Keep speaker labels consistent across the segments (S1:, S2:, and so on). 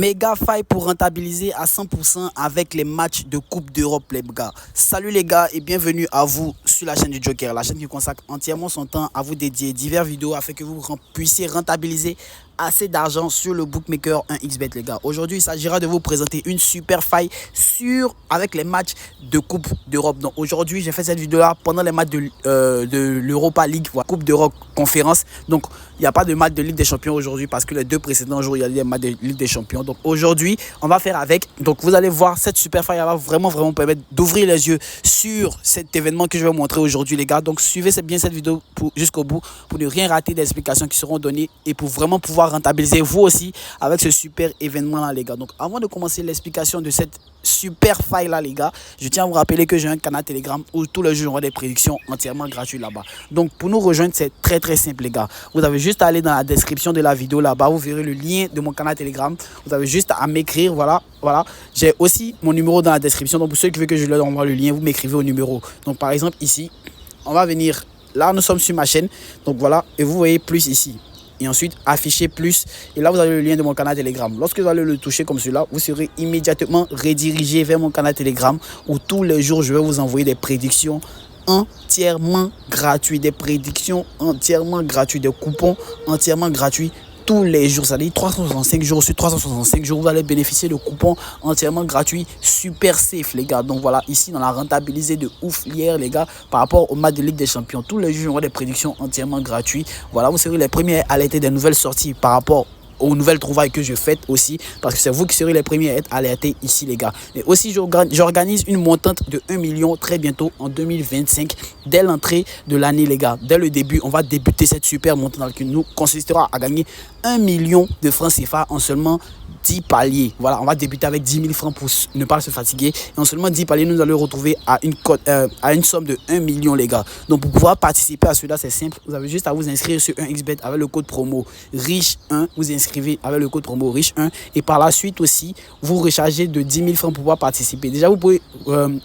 S1: Méga faille pour rentabiliser à 100% avec les matchs de Coupe d'Europe, les gars. Salut les gars et bienvenue à vous sur la chaîne du Joker, la chaîne qui consacre entièrement son temps à vous dédier divers vidéos afin que vous puissiez rentabiliser assez d'argent sur le bookmaker 1xBet, les gars. Aujourd'hui, il s'agira de vous présenter une super faille avec les matchs de Coupe d'Europe. Donc aujourd'hui, j'ai fait cette vidéo-là pendant les matchs de l'Europa League, voilà, Coupe d'Europe conférence. Donc il n'y a pas de match de Ligue des Champions aujourd'hui parce que les deux précédents jours, il y a des matchs de Ligue des Champions. Donc aujourd'hui, on va faire avec. Donc vous allez voir, cette super faille va vraiment permettre d'ouvrir les yeux sur cet événement que je vais vous montrer aujourd'hui, les gars. Donc suivez bien cette vidéo jusqu'au bout pour ne rien rater des explications qui seront données et pour vraiment pouvoir rentabiliser vous aussi avec ce super événement là, les gars. Donc avant de commencer l'explication de cette super faille là, les gars, je tiens à vous rappeler que j'ai un canal Telegram où tous les jours j'aurai des prédictions entièrement gratuites là-bas. Donc pour nous rejoindre, c'est très simple, les gars. Vous avez juste à aller dans la description de la vidéo là-bas, vous verrez le lien de mon canal Telegram. Vous avez juste à m'écrire, voilà. J'ai aussi mon numéro dans la description, donc pour ceux qui veulent que je leur envoie le lien, vous m'écrivez au numéro. Donc par exemple ici, on va venir, là nous sommes sur ma chaîne, donc voilà, et vous voyez plus ici. Et ensuite afficher plus, et là vous avez le lien de mon canal Telegram. Lorsque vous allez le toucher comme cela, vous serez immédiatement redirigé vers mon canal Telegram où tous les jours je vais vous envoyer des prédictions entièrement gratuites, des coupons entièrement gratuits tous les jours, c'est-à-dire 365 jours sur 365 jours, vous allez bénéficier de coupons entièrement gratuits, super safe, les gars. Donc voilà, ici on a rentabilisé de ouf hier, les gars, par rapport au match de Ligue des Champions. Tous les jours, on aura des prédictions entièrement gratuites. Voilà, vous serez les premiers à alerter des nouvelles sorties par rapport aux nouvelles trouvailles que je fais aussi, parce que c'est vous qui serez les premiers à être alertés ici, les gars. Et aussi j'organise une montante de 1 million très bientôt en 2025, dès l'entrée de l'année, les gars. Dès le début, on va débuter cette super montante qui nous consistera à gagner 1 million de francs CFA en seulement 10 paliers. Voilà, on va débuter avec 10 000 francs pour ne pas se fatiguer. Et en seulement 10 paliers, nous allons retrouver à une somme de 1 million, les gars. Donc pour pouvoir participer à cela, c'est simple. Vous avez juste à vous inscrire sur 1xBet avec le code promo RICHE1. Vous inscrivez avec le code promo RICHE1. Et par la suite aussi, vous rechargez de 10 000 francs pour pouvoir participer. Déjà, vous pouvez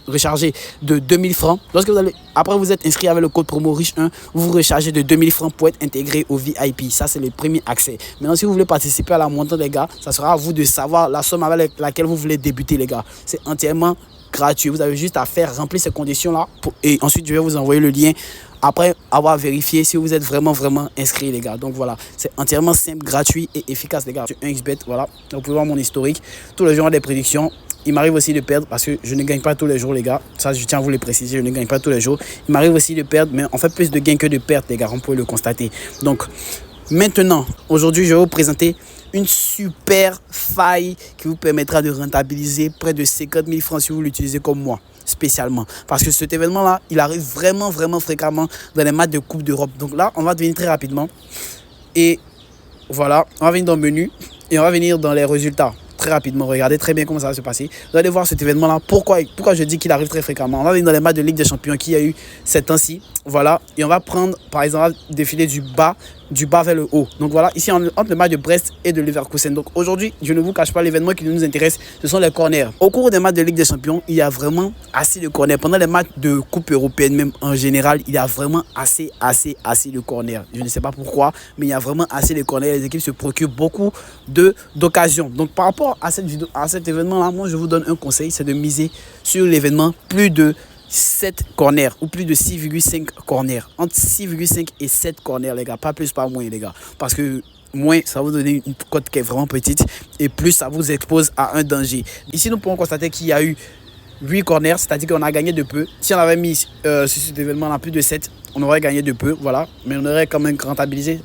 S1: recharger de 2 000 francs. Après vous êtes inscrit avec le code promo RICHE1, vous rechargez de 2 000 francs pour être intégré au VIP. Ça, c'est le premier accès. Maintenant, si vous voulez participer à la montante, les gars, ça sera à vous de savoir la somme avec laquelle vous voulez débuter, les gars. C'est entièrement gratuit. Vous avez juste à faire remplir ces conditions là et ensuite je vais vous envoyer le lien après avoir vérifié si vous êtes vraiment inscrit, les gars. Donc voilà, c'est entièrement simple, gratuit et efficace, les gars. Sur 1xBet, voilà, vous pouvez voir mon historique. Tous les jours des prédictions. Il m'arrive aussi de perdre parce que je ne gagne pas tous les jours, les gars. Ça, je tiens à vous le préciser, je ne gagne pas tous les jours. Il m'arrive aussi de perdre, mais on fait plus de gains que de pertes, les gars. On peut le constater. Donc maintenant, aujourd'hui, je vais vous présenter une super faille qui vous permettra de rentabiliser près de 50 000 francs si vous l'utilisez comme moi, spécialement. Parce que cet événement-là, il arrive vraiment fréquemment dans les matchs de Coupe d'Europe. Donc là, on va venir très rapidement. Et voilà, on va venir dans le menu et on va venir dans les résultats. Très rapidement, regardez très bien comment ça va se passer. Vous allez voir cet événement-là. Pourquoi je dis qu'il arrive très fréquemment? On va venir dans les matchs de Ligue des Champions qu'il y a eu ces temps-ci. Voilà. Et on va prendre, par exemple, on va défiler du bas vers le haut. Donc voilà, ici entre le match de Brest et de Leverkusen. Donc aujourd'hui, je ne vous cache pas, l'événement qui nous intéresse, ce sont les corners. Au cours des matchs de Ligue des Champions, il y a vraiment assez de corners. Pendant les matchs de Coupe européenne, même en général, il y a vraiment assez de corners. Je ne sais pas pourquoi, mais il y a vraiment assez de corners. Les équipes se procurent beaucoup d'occasions. Donc par rapport à cet événement-là, moi je vous donne un conseil, c'est de miser sur l'événement plus de 7 corners ou plus de 6,5 corners. Entre 6,5 et 7 corners, les gars. Pas plus, pas moins, les gars. Parce que moins, ça va vous donner une cote qui est vraiment petite et plus, ça vous expose à un danger. Ici, nous pouvons constater qu'il y a eu 8 corners, c'est-à-dire qu'on a gagné de peu. Si on avait mis sur cet événement-là plus de 7, on aurait gagné de peu, voilà. Mais on aurait quand même rentabilisé.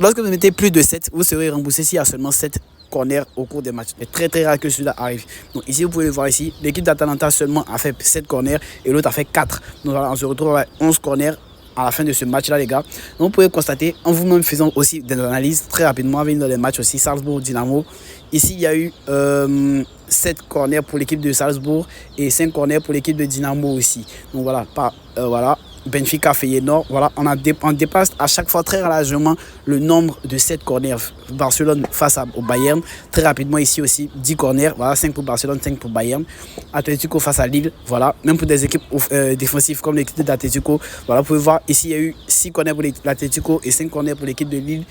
S1: Lorsque vous mettez plus de 7, vous serez remboursé s'il y a seulement 7 corner au cours des matchs. C'est très rare que cela arrive. Donc ici, vous pouvez le voir ici. L'équipe d'Atalanta seulement a fait 7 corners et l'autre a fait 4. Donc voilà, on se retrouve avec 11 corners à la fin de ce match-là, les gars. Donc vous pouvez constater, en vous-même faisant aussi des analyses très rapidement, avec dans les matchs aussi, Salzbourg-Dynamo. Ici, il y a eu 7 corners pour l'équipe de Salzbourg et 5 corners pour l'équipe de Dynamo aussi. Donc voilà, voilà. Benfica Feyenoord, voilà, on dépasse à chaque fois très largement le nombre de 7 corners. Barcelone face au Bayern, très rapidement ici aussi 10 corners, voilà, 5 pour Barcelone, 5 pour Bayern. Atlético face à Lille, voilà, même pour des équipes défensives comme l'équipe d'Atlético, voilà, vous pouvez voir ici il y a eu 6 corners pour l'Atlético et 5 corners pour l'équipe de Lille.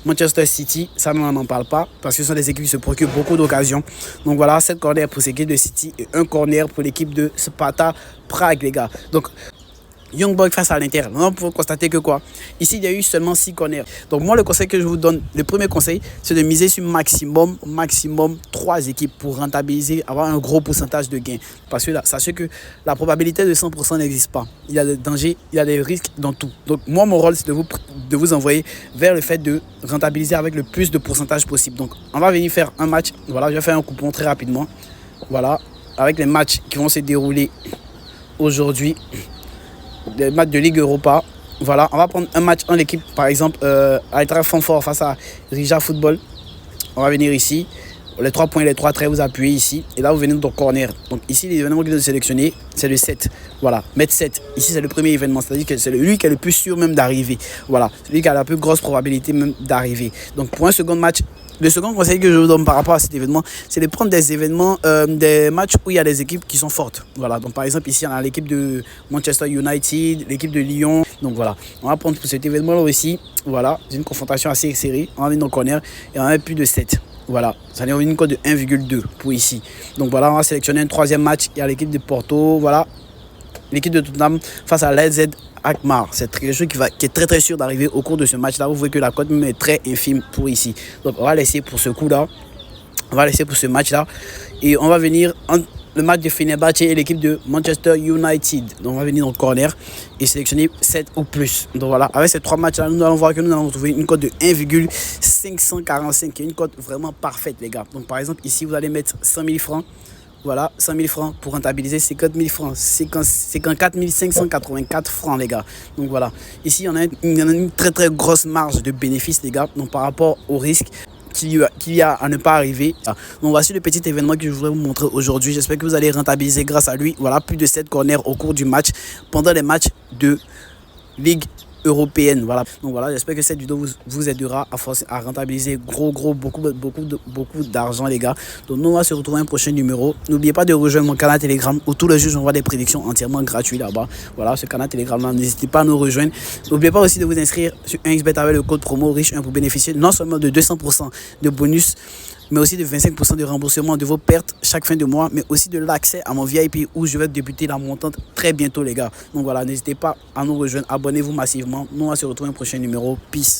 S1: Manchester City, ça on n'en parle pas parce que ce sont des équipes qui se procurent beaucoup d'occasions. Donc voilà, 7 corners pour l'équipe de City et 1 corner pour l'équipe de Sparta Prague, les gars. Donc Young Boys face à l'Inter. On peut constater que quoi? Ici, il y a eu seulement 6 corners. Donc moi, le conseil que je vous donne, le premier conseil, c'est de miser sur maximum 3 équipes pour rentabiliser, avoir un gros pourcentage de gain. Parce que là, sachez que la probabilité de 100% n'existe pas. Il y a des dangers, il y a des risques dans tout. Donc moi, mon rôle, c'est de vous envoyer vers le fait de rentabiliser avec le plus de pourcentage possible. Donc on va venir faire un match. Voilà, je vais faire un coupon très rapidement. Voilà, avec les matchs qui vont se dérouler aujourd'hui. Des matchs de Ligue Europa. Voilà, on va prendre un match en équipe, par exemple, Eintracht Francfort face à Riga Football. On va venir ici. Les 3 points, les 3 traits, vous appuyez ici. Et là, vous venez dans corner. Donc ici, l'événement que vous sélectionnez, c'est le 7. Voilà, mettre 7. Ici, c'est le premier événement. C'est-à-dire que c'est lui qui est le plus sûr même d'arriver. Voilà, celui qui a la plus grosse probabilité même d'arriver. Donc pour un second match, le second conseil que je vous donne par rapport à cet événement, c'est de prendre des événements, des matchs où il y a des équipes qui sont fortes. Voilà, donc par exemple ici on a l'équipe de Manchester United, l'équipe de Lyon. Donc voilà, on va prendre pour cet événement-là aussi. Voilà, c'est une confrontation assez serrée. On va venir dans le corner et on va mettre plus de 7. Voilà, ça donne une cote de 1,2 pour ici. Donc voilà, on va sélectionner un troisième match. Il y a l'équipe de Porto, voilà. L'équipe de Tottenham face à l'AZ Alkmaar. C'est quelque chose qui est très sûr d'arriver au cours de ce match-là. Vous voyez que la cote même est très infime pour ici. Donc on va laisser pour ce coup-là. On va laisser pour ce match-là. Et on va venir le match de Fenerbahçe et l'équipe de Manchester United. Donc on va venir dans le corner et sélectionner 7 ou plus. Donc voilà, avec ces 3 matchs-là, nous allons voir que nous allons trouver une cote de 1,545 qui est une cote vraiment parfaite, les gars. Donc par exemple, ici, vous allez mettre 100 000 francs. Voilà, 100 000 francs pour rentabiliser 50 000 francs. C'est 54 584 francs, les gars. Donc voilà, ici, on a une très grosse marge de bénéfice, les gars. Donc par rapport au risque qu'il y a à ne pas arriver. Donc voici le petit événement que je voudrais vous montrer aujourd'hui. J'espère que vous allez rentabiliser grâce à lui. Voilà, plus de 7 corners au cours du match pendant les matchs de Ligue européenne. Voilà, donc voilà, j'espère que cette vidéo vous aidera à rentabiliser beaucoup d'argent, les gars. Donc nous on va se retrouver un prochain numéro. N'oubliez pas de rejoindre mon canal Telegram où tous les jours j'envoie des prédictions entièrement gratuites là-bas. Voilà, ce canal Telegram là, n'hésitez pas à nous rejoindre. N'oubliez pas aussi de vous inscrire sur 1xBet avec le code promo riche1 pour bénéficier non seulement de 200% de bonus, mais aussi de 25% de remboursement de vos pertes chaque fin de mois, mais aussi de l'accès à mon VIP où je vais débuter la montante très bientôt, les gars. Donc voilà, n'hésitez pas à nous rejoindre, abonnez-vous massivement. Nous on va se retrouver un prochain numéro. Peace.